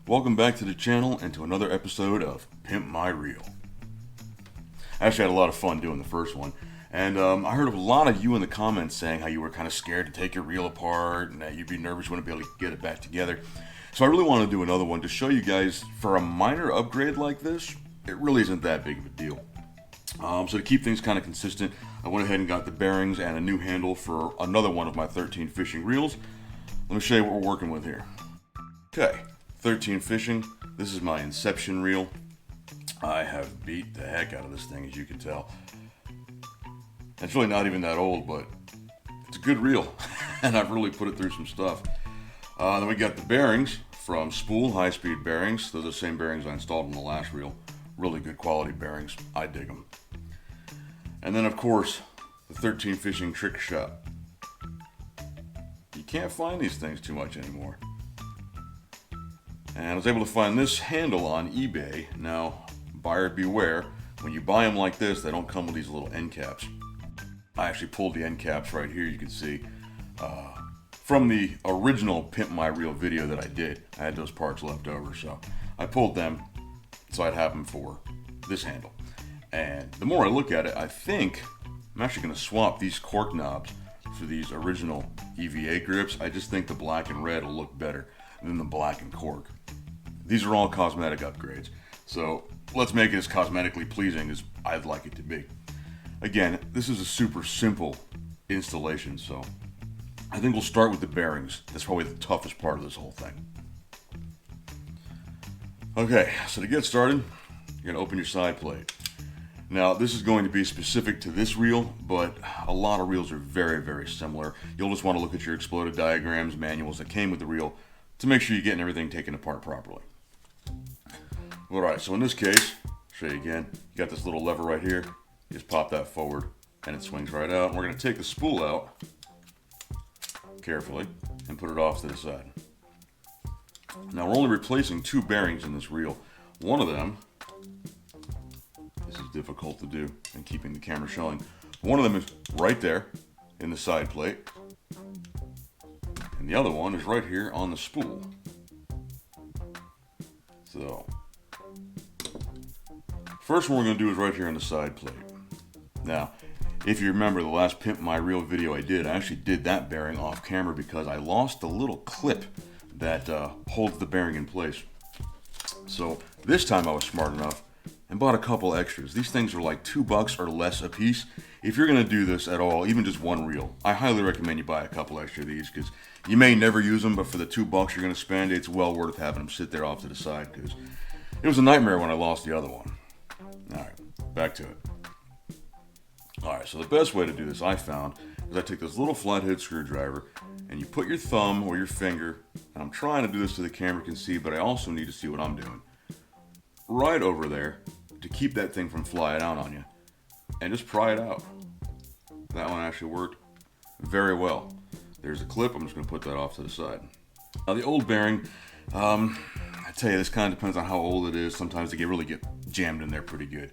Welcome back to the channel and to another episode of Pimp My Reel. I actually had a lot of fun doing the first one, and I heard of a lot of you in the comments saying how you were kind of scared to take your reel apart and that you'd be nervous you wouldn't be able to get it back together. So I really want to do another one to show you guys, for a minor upgrade like this, it really isn't that big of a deal. So to keep things kind of consistent, I went ahead and got the bearings and a new handle for another one of my 13 fishing reels. Let me show you what we're working with here. Okay, 13 fishing. This is my Inception reel. I have beat the heck out of this thing, as you can tell. It's really not even that old, but it's a good reel, and I've really put it through some stuff. Then we got the bearings from Spool, high-speed bearings. Those are the same bearings I installed in the last reel. Really good quality bearings. I dig them. And then, of course, the 13 fishing trick shot. You can't find these things too much anymore. And I was able to find this handle on eBay. Now, buyer beware. When you buy them like this, they don't come with these little end caps. I actually pulled the end caps right here, you can see. From the original Pimp My Reel video that I did. I had those parts left over, so I pulled them so I'd have them for this handle. And the more I look at it, I think I'm actually going to swap these cork knobs for these original EVA grips. I just think the black and red will look better than the black and cork. These are all cosmetic upgrades, so let's make it as cosmetically pleasing as I'd like it to be. Again, this is a super simple installation, so I think we'll start with the bearings. That's probably the toughest part of this whole thing. Okay, so to get started, you're going to open your side plate. Now, this is going to be specific to this reel, but a lot of reels are very, very similar. You'll just want to look at your exploded diagrams, manuals that came with the reel to make sure you're getting everything taken apart properly. Alright, so in this case, I'll show you again, you got this little lever right here. You just pop that forward and it swings right out. And we're going to take the spool out carefully and put it off to the side. Now we're only replacing two bearings in this reel. One of them, this is difficult to do and keeping the camera showing. One of them is right there in the side plate. And the other one is right here on the spool. So, first one we're going to do is right here on the side plate. Now, if you remember the last Pimp My Reel video I actually did that bearing off camera because I lost the little clip that holds the bearing in place. So this time I was smart enough and bought a couple extras. These things are like $2 or less a piece. If you're going to do this at all, even just one reel, I highly recommend you buy a couple extra of these because you may never use them, but for the $2 you're going to spend, it's well worth having them sit there off to the side because it was a nightmare when I lost the other one. Alright, back to it. Alright, so the best way to do this I found is I take this little flathead screwdriver and you put your thumb or your finger, and I'm trying to do this so the camera can see, but I also need to see what I'm doing, right over there to keep that thing from flying out on you, and just pry it out. That one actually worked very well. There's a clip, I'm just going to put that off to the side. Now the old bearing, I tell you, this kind of depends on how old it is. Sometimes they really get jammed in there pretty good.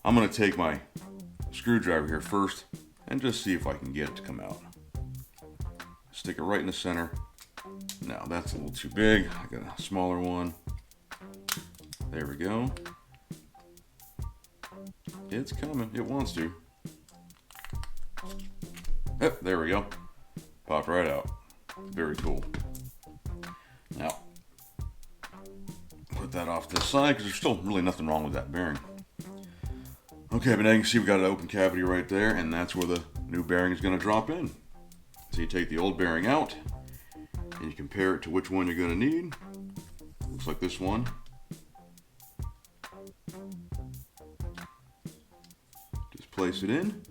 I'm going to take my screwdriver here first and just see if I can get it to come out. Stick it right in the center. Now that's a little too big. I got a smaller one. There we go. It's coming. It wants to. Yep, there we go. Popped right out. Very cool. Now, put that off to the side because there's still really nothing wrong with that bearing. Okay, but now you can see we got an open cavity right there, and that's where the new bearing is going to drop in. So you take the old bearing out, and you compare it to which one you're going to need. Looks like this one. Just place it in.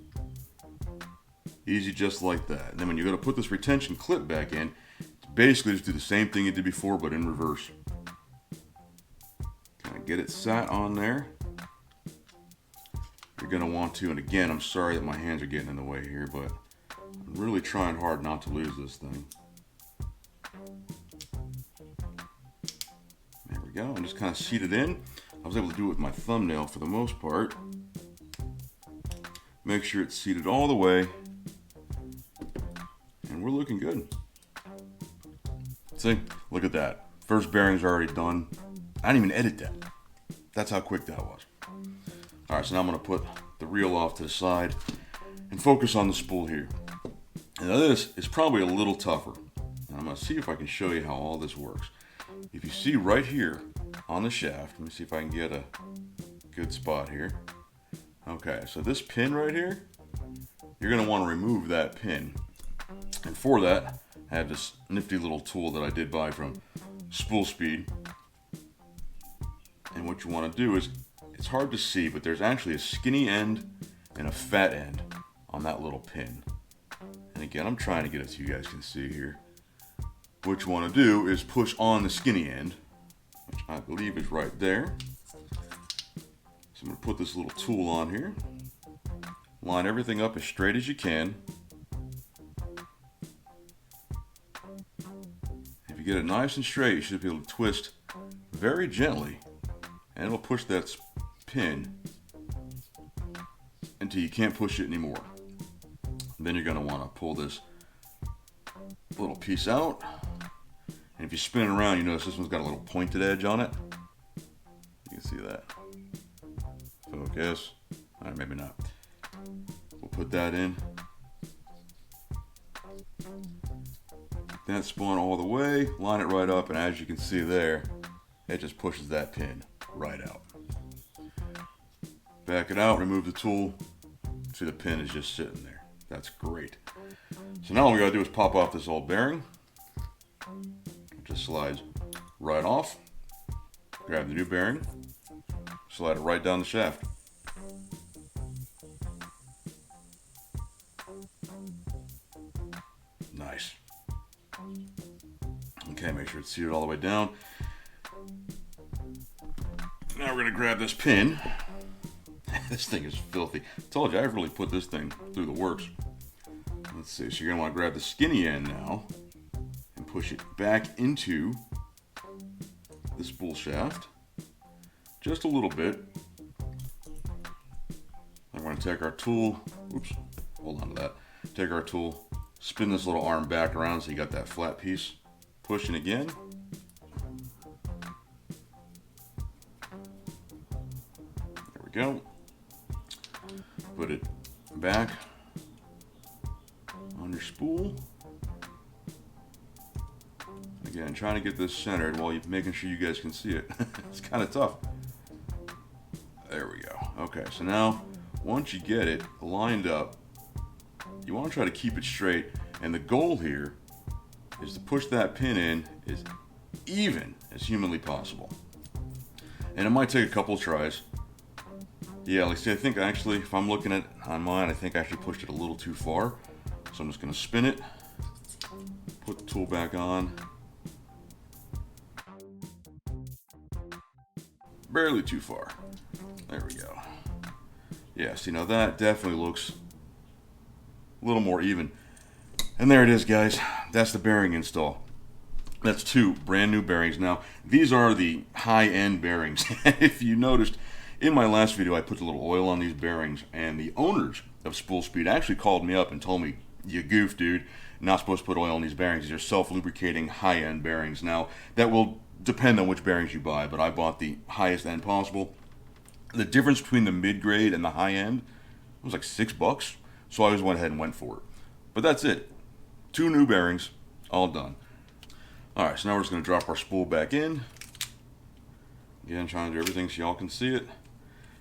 Easy, just like that. And then when you're going to put this retention clip back in, it's basically just do the same thing you did before, but in reverse. Kind of get it sat on there. You're going to want to, and again, I'm sorry that my hands are getting in the way here, but I'm really trying hard not to lose this thing. There we go, and just kind of seat it in. I was able to do it with my thumbnail for the most part. Make sure it's seated all the way. And we're looking good. See, look at that. First bearings are already done. I didn't even edit that. That's how quick that was. All right, so now I'm gonna put the reel off to the side and focus on the spool here. And now this is probably a little tougher. And I'm gonna see if I can show you how all this works. If you see right here on the shaft, let me see if I can get a good spot here. Okay, so this pin right here, you're gonna wanna remove that pin. And for that, I have this nifty little tool that I did buy from Spool Speed. And what you want to do is, it's hard to see, but there's actually a skinny end and a fat end on that little pin. And again, I'm trying to get it so you guys can see here. What you want to do is push on the skinny end, which I believe is right there. So I'm going to put this little tool on here. Line everything up as straight as you can. If you get it nice and straight, you should be able to twist very gently, and it'll push that pin until you can't push it anymore. Then you're going to want to pull this little piece out, and if you spin it around, you notice this one's got a little pointed edge on it. You can see that. Focus. All right, maybe not. We'll put that in. That spun all the way, line it right up, and as you can see there, it just pushes that pin right out. Back it out, remove the tool. See, the pin is just sitting there. That's great. So now all we gotta do is pop off this old bearing. It just slides right off. Grab the new bearing, slide it right down the shaft. Nice. Okay, make sure it's seated all the way down. Now we're going to grab this pin. This thing is filthy. I told you, I've really put this thing through the works. Let's see, so you're going to want to grab the skinny end now and push it back into the spool shaft. Just a little bit. I'm going to take our tool, oops, hold on to that. Take our tool, spin this little arm back around so you got that flat piece. Pushing again. There we go. Put it back on your spool. Again, trying to get this centered while you're making sure you guys can see it. It's kind of tough. There we go. Okay, so now once you get it lined up, you want to try to keep it straight, and the goal here is to push that pin in as even as humanly possible. And it might take a couple of tries. Yeah, like I say, I think actually, if I'm looking at on mine, I think I actually pushed it a little too far. So I'm just going to spin it, put the tool back on. Barely too far. There we go. Yeah, see, now that definitely looks a little more even. And there it is, guys. That's the bearing install. That's 2 brand new bearings. Now, these are the high-end bearings. If you noticed, in my last video, I put a little oil on these bearings, and the owners of Spool Speed actually called me up and told me, you goof, dude. Not supposed to put oil on these bearings. These are self-lubricating, high-end bearings. Now, that will depend on which bearings you buy, but I bought the highest end possible. The difference between the mid-grade and the high-end was like $6, so I just went ahead and went for it. But that's it. 2 new bearings, all done. All right, so now we're just going to drop our spool back in. Again, trying to do everything so y'all can see it.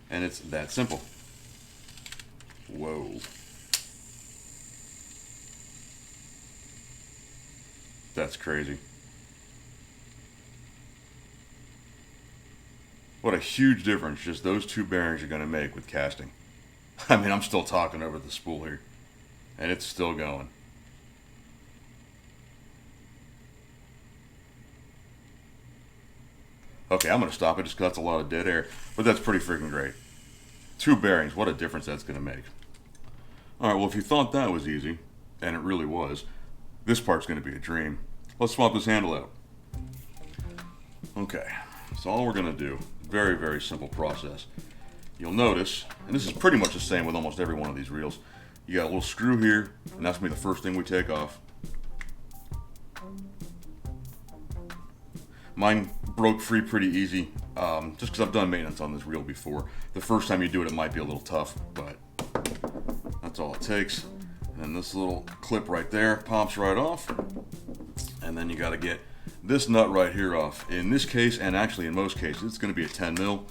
And it's that simple. Whoa. That's crazy. What a huge difference just those 2 bearings are going to make with casting. I mean, I'm still talking over the spool here, and it's still going. Okay, I'm going to stop it just because that's a lot of dead air, but that's pretty freaking great. 2 bearings, what a difference that's going to make. Alright, well, if you thought that was easy, and it really was, this part's going to be a dream. Let's swap this handle out. Okay, so all we're going to do, very, very simple process. You'll notice, and this is pretty much the same with almost every one of these reels, you got a little screw here, and that's going to be the first thing we take off. Mine broke free pretty easy, just because I've done maintenance on this reel before. The first time you do it, it might be a little tough, but that's all it takes. And then this little clip right there pops right off. And then you got to get this nut right here off. In this case, and actually in most cases, it's going to be a 10 mil.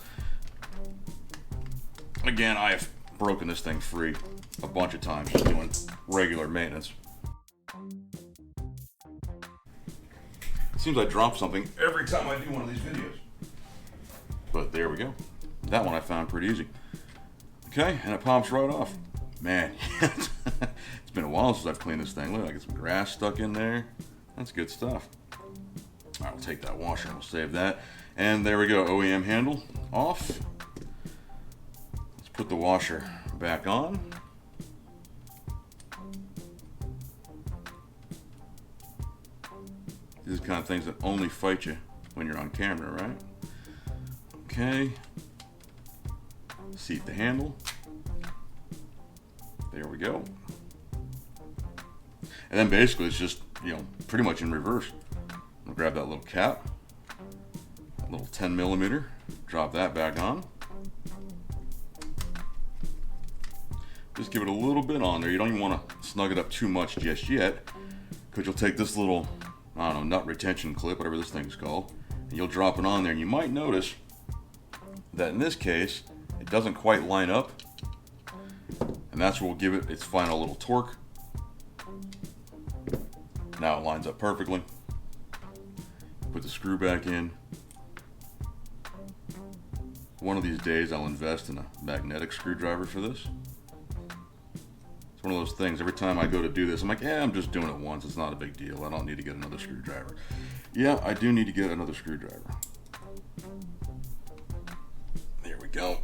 Again, I have broken this thing free a bunch of times just doing regular maintenance. It seems I drop something every time I do one of these videos. But there we go. That one I found pretty easy. Okay, and it pops right off. Man, it's been a while since I've cleaned this thing. Look, I got some grass stuck in there. That's good stuff. All right, we'll take that washer and we'll save that. And there we go, OEM handle off. Let's put the washer back on. These are the kind of things that only fight you when you're on camera, right? Okay. Seat the handle. There we go. And then basically it's just, pretty much in reverse. I'll grab that little cap, a little 10 millimeter, drop that back on. Just give it a little bit on there. You don't even want to snug it up too much just yet, because you'll take this little, nut retention clip, whatever this thing's called, and you'll drop it on there, and you might notice that in this case, it doesn't quite line up, and that's what will give it its final little torque. Now it lines up perfectly. Put the screw back in. One of these days I'll invest in a magnetic screwdriver for this. It's one of those things, every time I go to do this, I'm like, I'm just doing it once, it's not a big deal, I don't need to get another screwdriver. Yeah, I do need to get another screwdriver. There we go.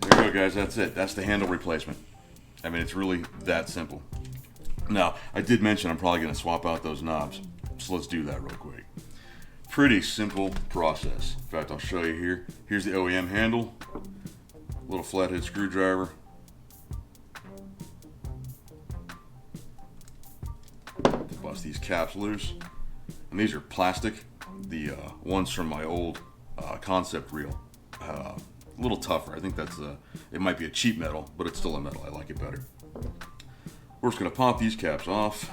There we go, guys, that's it. That's the handle replacement. I mean, it's really that simple. Now, I did mention I'm probably going to swap out those knobs, so let's do that real quick. Pretty simple process. In fact, I'll show you here. Here's the OEM handle, little flathead screwdriver. To bust these caps loose. And these are plastic. The ones from my old concept reel. A little tougher. I think that's it might be a cheap metal, but it's still a metal. I like it better. We're just going to pop these caps off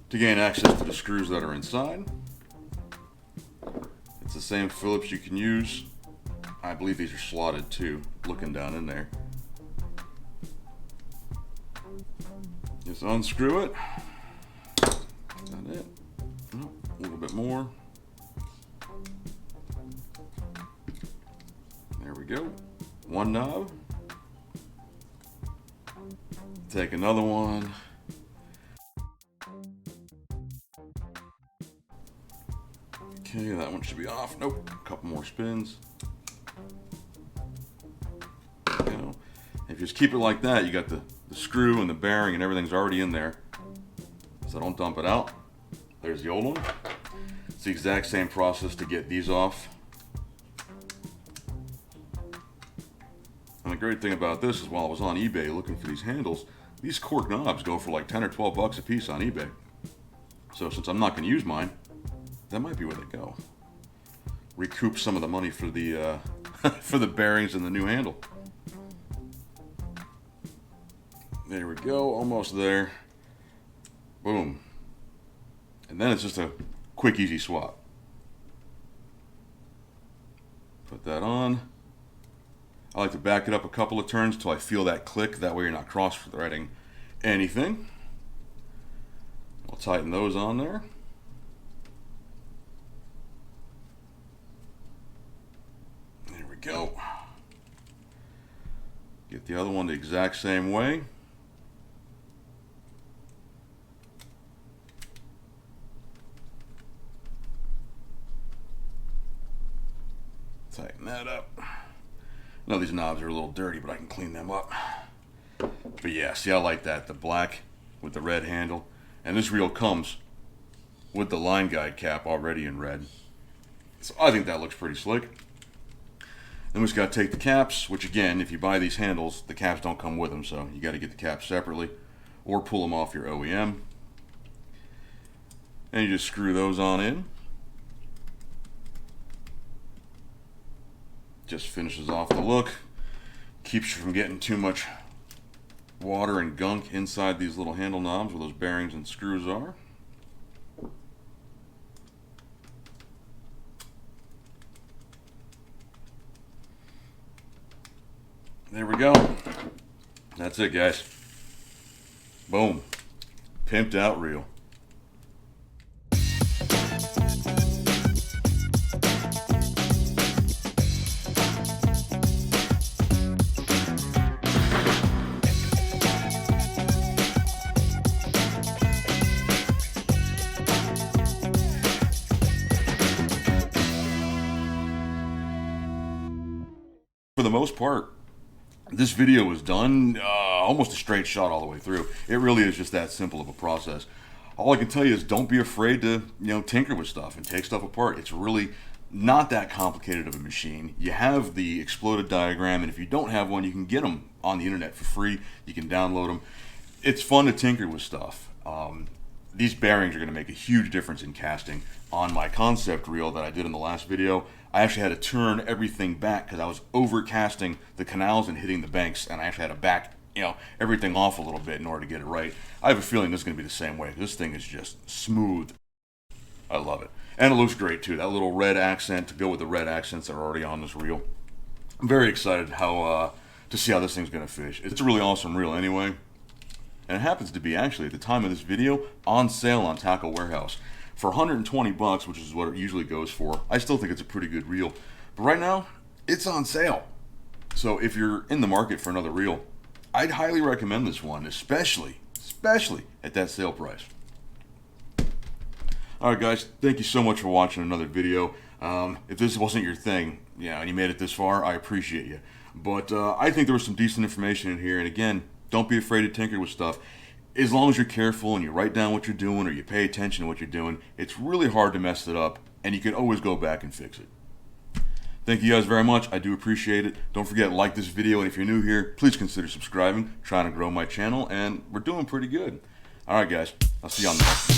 to gain access to the screws that are inside. It's the same Phillips you can use. I believe these are slotted too, looking down in there. Just unscrew it. That's it. Oh, a little bit more. There we go. One knob. Take another one. Okay, that one should be off. Nope, a couple more spins. There we go. If you just keep it like that, you got the screw and the bearing and everything's already in there. So don't dump it out. There's the old one. It's the exact same process to get these off. And the great thing about this is while I was on eBay looking for these handles, these cork knobs go for like 10 or 12 bucks a piece on eBay. So since I'm not going to use mine, that might be where they go. Recoup some of the money for the for the bearings and the new handle. There we go, almost there. Boom. And then it's just a quick, easy swap. Put that on. I like to back it up a couple of turns till I feel that click. That way you're not cross-threading anything. I'll tighten those on there. There we go. Get the other one the exact same way. Tighten that up. I know these knobs are a little dirty, but I can clean them up. But yeah, see, I like that. The black with the red handle. And this reel comes with the line guide cap already in red. So I think that looks pretty slick. Then we just got to take the caps, which again, if you buy these handles, the caps don't come with them, so you got to get the caps separately or pull them off your OEM. And you just screw those on in. Just finishes off the look. Keeps you from getting too much water and gunk inside these little handle knobs where those bearings and screws are. There we go. That's it, guys. Boom. Pimped out reel. For the most part, this video was done almost a straight shot all the way through. It really is just that simple of a process. All I can tell you is don't be afraid to, tinker with stuff and take stuff apart. It's really not that complicated of a machine. You have the exploded diagram, and if you don't have one, you can get them on the internet for free. You can download them. It's fun to tinker with stuff. These bearings are going to make a huge difference in casting. On my concept reel that I did in the last video, I actually had to turn everything back because I was over casting the canals and hitting the banks, and I actually had to back everything off a little bit in order to get it right. I have a feeling this is going to be the same way. This thing is just smooth. I love it. And it looks great too. That little red accent to go with the red accents that are already on this reel. I'm very excited to see how this thing's going to fish. It's a really awesome reel anyway. And it happens to be actually, at the time of this video, on sale on Tackle Warehouse. For 120 bucks, which is what it usually goes for. I still think it's a pretty good reel. But right now, it's on sale. So if you're in the market for another reel, I'd highly recommend this one, especially at that sale price. Alright guys, thank you so much for watching another video. If this wasn't your thing, and you made it this far, I appreciate you. But I think there was some decent information in here, and again, don't be afraid to tinker with stuff. As long as you're careful and you write down what you're doing or you pay attention to what you're doing, it's really hard to mess it up, and you can always go back and fix it. Thank you guys very much. I do appreciate it. Don't forget to like this video, and if you're new here, please consider subscribing. Trying to grow my channel, and we're doing pretty good. Alright guys, I'll see you on the next one.